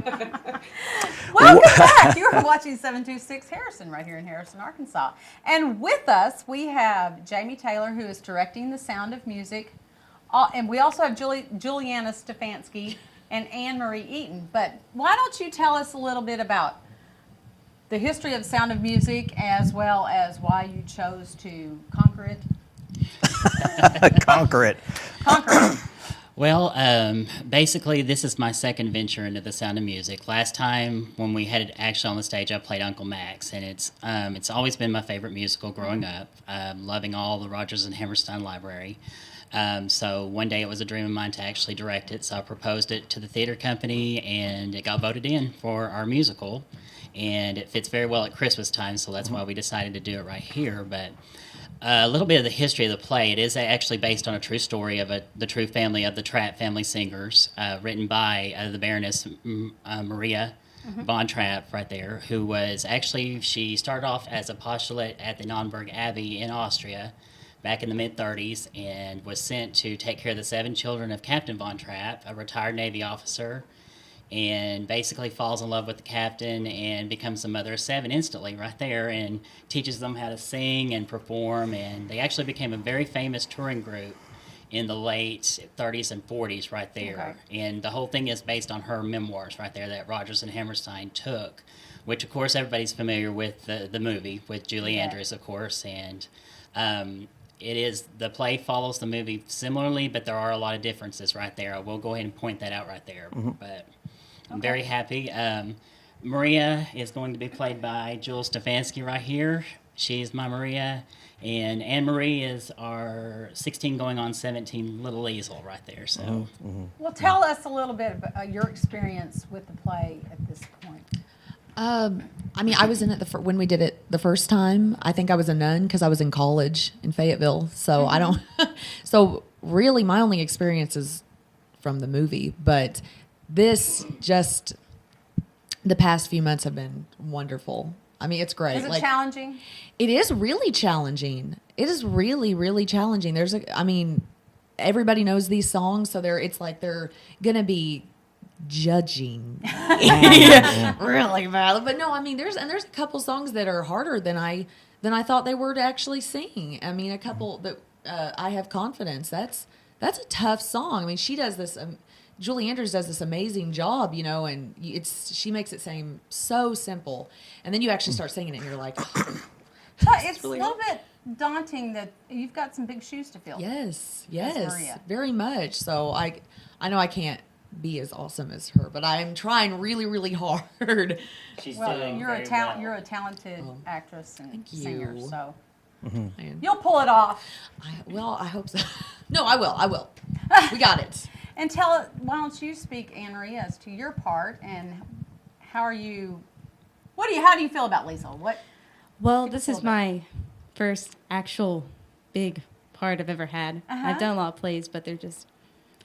Welcome back. You are watching 726 Harrison right here in Harrison, Arkansas. And with us, we have Jamie Taylor, who is directing The Sound of Music. And we also have Juliana Stefanski and Anne Marie Eaton. But why don't you tell us a little bit about the history of The Sound of Music, as well as why you chose to conquer it? Conquer it. Well, basically, this is my second venture into The Sound of Music. Last time when we had it actually on the stage, I played Uncle Max, and it's always been my favorite musical growing up, loving all the Rodgers and Hammerstein library. So one day it was a dream of mine to actually direct it, so I proposed it to the theater company, and it got voted in for our musical, and it fits very well at Christmas time, so that's why we decided to do it right here. But a little bit of the history of the play. It is actually based on a true story of the true family of the Trapp family singers, written by the Baroness Maria von Trapp right there, who was actually, she started off as a postulate at the Nonnberg Abbey in Austria back in the mid-30s, and was sent to take care of the 7 children of Captain von Trapp, a retired Navy officer, and basically falls in love with the captain and becomes the mother of 7 instantly right there, and teaches them how to sing and perform. And they actually became a very famous touring group in the late 30s and 40s right there. Okay. And the whole thing is based on her memoirs right there that Rodgers and Hammerstein took, which of course everybody's familiar with the movie with Julie Andrews, of course. And the play follows the movie similarly, but there are a lot of differences right there. I will go ahead and point that out right there. But I'm very happy. Maria is going to be played by Jules Stefanski right here. She's my Maria. And Anne Marie is our 16 going on 17 little Liesl right there. So, Well, tell us a little bit about your experience with the play at this point. I mean, I was in it when we did it the first time. I think I was a nun because I was in college in Fayetteville. So I don't. So really, my only experience is from the movie. But this the past few months have been wonderful. I mean, it's great. Is it challenging? It is really challenging. It is really, really challenging. Everybody knows these songs, so it's like they're gonna be judging really bad. But no, I mean, there's a couple songs that are harder than I thought they were to actually sing. I mean, a couple that I Have Confidence. That's a tough song. I mean, she does this. Julie Andrews does this amazing job, and she makes it seem so simple, and then you actually start singing it, and you're like, it's really a little bit daunting that you've got some big shoes to fill. Yes, very much. So I know I can't be as awesome as her, but I'm trying really, really hard. She's doing you're very a well. You're a talented actress and singer, you. so you'll pull it off. I hope so. No, I will. We got it. And why don't you speak, Anne Marie, as to your part, and how do you feel about Liesl? Well, this is my first actual big part I've ever had. I've done a lot of plays, but they're just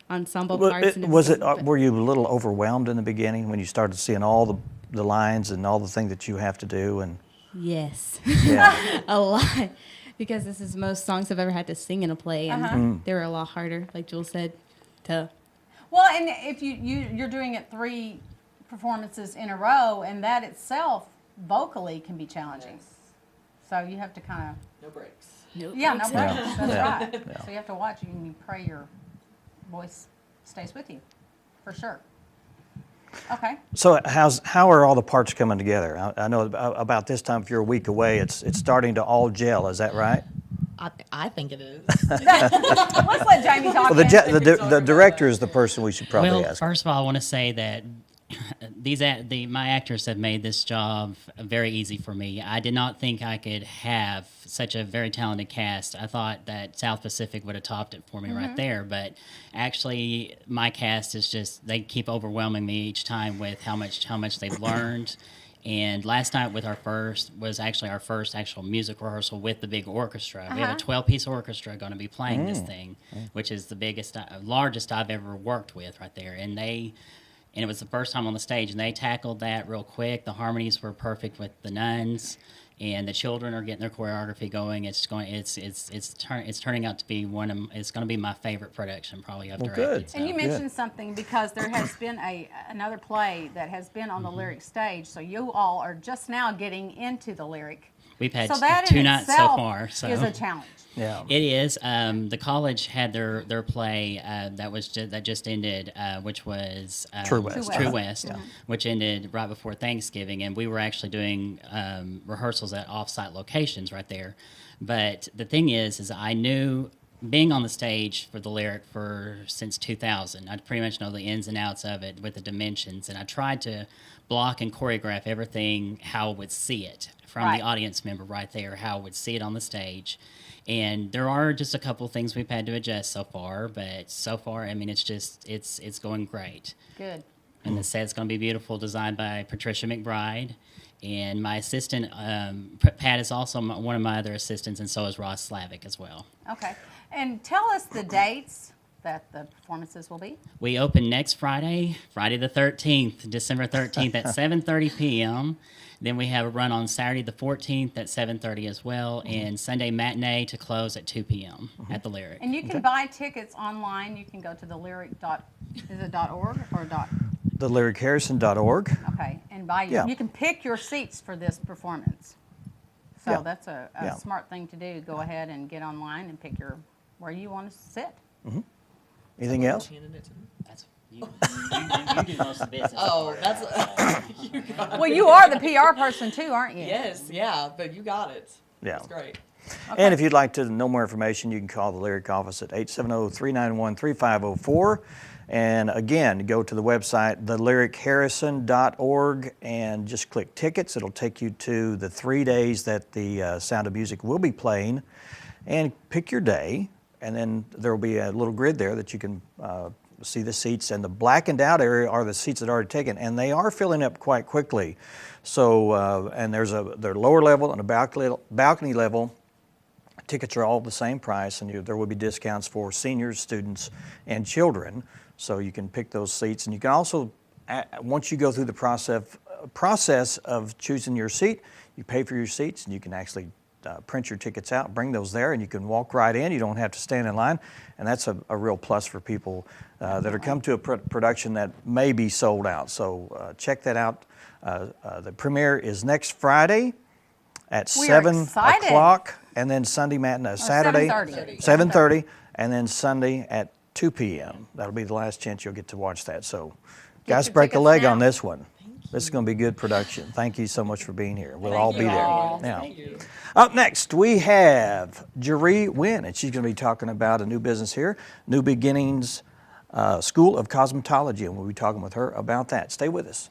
ensemble parts. Were you a little overwhelmed in the beginning when you started seeing all the lines and all the things that you have to do? And yes, yeah. a lot, because this is the most songs I've ever had to sing in a play, and they were a lot harder, like Jules said, Well, and if you're doing it 3 performances in a row, and that itself vocally can be challenging. Yes. So you have to kind of no breaks. No breaks. That's right. Yeah. So you have to watch. You pray your voice stays with you, for sure. Okay. So how are all the parts coming together? I know about this time, if you're a week away, it's starting to all gel. Is that right? I think it is. Let's let Jamie talk. Well, the director is the person we should probably ask. First of all, I want to say that my actors have made this job very easy for me. I did not think I could have such a very talented cast. I thought that South Pacific would have topped it for me right there, but actually my cast is they keep overwhelming me each time with how much they've learned. And last night was actually our first actual music rehearsal with the big orchestra. We have a 12-piece orchestra going to be playing this thing, which is the largest I've ever worked with right there. And it was the first time on the stage, and they tackled that real quick. The harmonies were perfect with the nuns, and the children are getting their choreography going. It's turning out to be it's going to be my favorite production probably I've directed. Good. So. And you mentioned something because there has been another play that has been on the lyric stage, so you all are just now getting into the lyric. We've had So that two in nights so itself far. So is a challenge. Yeah. it is. The college had their play that just ended, which was True West. True West, which ended right before Thanksgiving, and we were actually doing rehearsals at off-site locations right there. But the thing is I knew, being on the stage for the lyric since 2000, I pretty much know the ins and outs of it with the dimensions, and I tried to block and choreograph everything how I would see it from the audience member right there, how I would see it on the stage. And there are just a couple things we've had to adjust so far, but so far, I mean, it's going great. Good. And the set's going to be beautiful, designed by Patricia McBride. And my assistant, Pat, is also one of my other assistants, and so is Ross Slavic as well. Okay. And tell us the dates that the performances will be. We open next Friday the 13th, December 13th at 7:30 p.m. Then we have a run on Saturday the 14th at 7:30 as well, and Sunday matinee to close at 2 p.m. at the Lyric. And you can buy tickets online. You can go to the lyric is it .org or dot? TheLyricHarrison.org. Okay, and buy Yeah. you can pick your seats for this performance. So Yeah. that's a Yeah. smart thing to do. Go ahead and get online and pick where you want to sit. Anything else? That's, you do most of the business. Oh, that's Well, you are the PR person too, aren't you? yes, yeah, but you got it. Yeah. That's great. And if you'd like to know more information, you can call the Lyric office at 870-391-3504. And again, go to the website, thelyricharrison.org, and just click tickets. It'll take you to the 3 days that the Sound of Music will be playing. And pick your day, and then there will be a little grid there that you can see the seats. And the blackened out area are the seats that are already taken, and they are filling up quite quickly. So, and they're lower level and a balcony level. Tickets are all the same price, and there will be discounts for seniors, students, and children. So you can pick those seats, and you can also, once you go through the process of choosing your seat, you pay for your seats, and you can actually print your tickets out, bring those there, and you can walk right in. You don't have to stand in line, and that's a real plus for people that are come to a production that may be sold out. So check that out. The premiere is next Friday at We are 7 excited. o'clock, and then Sunday matinee, Saturday 7:30. 7:30, and then Sunday at 2 p.m. That'll be the last chance you'll get to watch that. So, guys, your break a tickets leg now. on this one. This is going to be good production. Thank you so much for being here. We'll all be there. all. Now, up next, we have Jeree Wynn, and she's going to be talking about a new business here, New Beginnings School of Cosmetology, and we'll be talking with her about that. Stay with us.